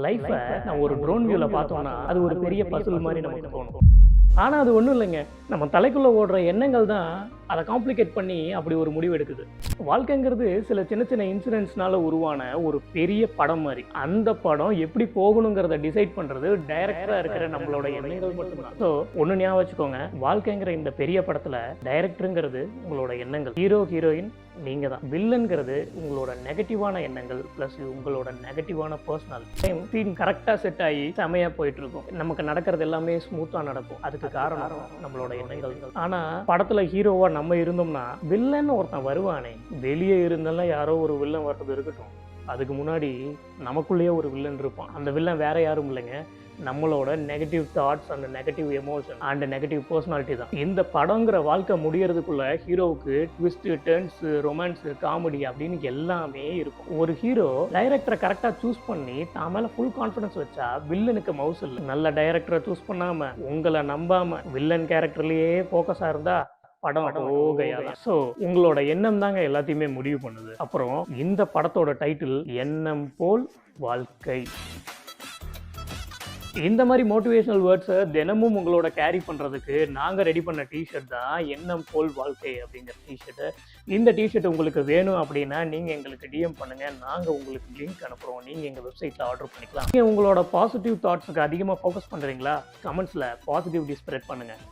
லைஃப்பை நான் ஒரு ட்ரோன் வியூவில் பார்த்தோம்னா அது ஒரு பெரிய பசில் மாதிரி நமக்கு தோணும். ஆனால் அது ஒன்றும் இல்லைங்க, நம்ம தலைக்குள்ளே ஓடுற எண்ணங்கள் தான் அதை காம்ப்ளிகேட் பண்ணி அப்படி ஒரு முடிவு எடுக்குது. வாழ்க்கைங்கிறது சில சின்ன சின்ன இன்சிடென்ட்ஸ்னால உருவான ஒரு பெரிய படம் மாதிரி. அந்த படம் எப்படி போகணுங்கிறத டிசைட் பண்ணுறது டைரக்டராக இருக்கிற நம்மளோட எண்ணங்கள் மட்டும்தான். ஸோ ஒன்று ஞாபகம் வச்சுக்கோங்க, வாழ்க்கைங்கிற இந்த பெரிய படத்தில் டைரக்டருங்கிறது உங்களோட எண்ணங்கள், ஹீரோ ஹீரோயின் நீங்கள் தான், வில்லன்கிறது உங்களோட நெகட்டிவான எண்ணங்கள் ப்ளஸ் உங்களோட நெகட்டிவான பர்சனாலிட்டி. சீன் கரெக்டாக செட் ஆகி செமையாக போயிட்டு இருக்கும், நமக்கு நடக்கிறது எல்லாமே ஸ்மூத்தாக நடக்கும். அதுக்கு காரணம் நம்மளோட எண்ணங்கள். ஆனால் படத்தில் ஹீரோவாக நம்ம இருந்தோம்னா வில்லன் ஒருத்தன் வருவானே, வெளியே இருந்தாலும் யாரோ ஒரு வில்லன் வர்றது இருக்கட்டும், அதுக்கு முன்னாடி நமக்குள்ளேயே ஒரு வில்லன் இருப்பான். அந்த வில்லன் வேற யாரும் இல்லைங்க, நம்மளோட negative thoughts and negative emotion and negative personality தான். இந்த படங்கிற வாழ்க்கை முடியறதுக்குள்ள ஹீரோவுக்கு ட்விஸ்ட், டர்ன்ஸ், ரொமான்ஸ், காமெடி அப்படின்னு எல்லாமே இருக்கும். ஒரு ஹீரோ டைரக்டரை கரெக்டாக சூஸ் பண்ணி தான் மேலே ஃபுல் கான்ஃபிடன்ஸ் வச்சா வில்லனுக்கு மவுஸ் இல்லை. நல்ல டைரக்டரை சூஸ் பண்ணாம உங்களை நம்பாம வில்லன் கேரக்டர்லயே ஃபோக்கஸாக இருந்தா படம் ஓகையாதான். ஸோ உங்களோட எண்ணம் தாங்க எல்லாத்தையுமே முடிவு பண்ணுது. அப்புறம் இந்த படத்தோட டைட்டில் எண்ணம் போல் வாழ்க்கை. இந்த மாதிரி மோட்டிவேஷனல் வேர்ட்ஸை தினமும் உங்களோட கேரி பண்ணுறதுக்கு நாங்கள் ரெடி பண்ண டிஷர்ட் தான் எண்ணம் போல் வாழ்க்கை அப்படிங்கிற டிஷர்ட்டு. இந்த டிஷர்ட் உங்களுக்கு வேணும் அப்படின்னா நீங்கள் எங்களுக்கு டிஎம் பண்ணுங்கள், நாங்கள் உங்களுக்கு லிங்க் அனுப்புகிறோம், நீங்கள் எங்கள் வெப்சைட்டில் ஆர்டர் பண்ணிக்கலாம். நீங்கள் உங்களோட பாசிட்டிவ் தாட்ஸுக்கு அதிகமாக ஃபோக்கஸ் பண்ணுறீங்களா? கமெண்ட்ஸில் பாசிட்டிவிட்டி ஸ்ப்ரெட் பண்ணுங்கள்.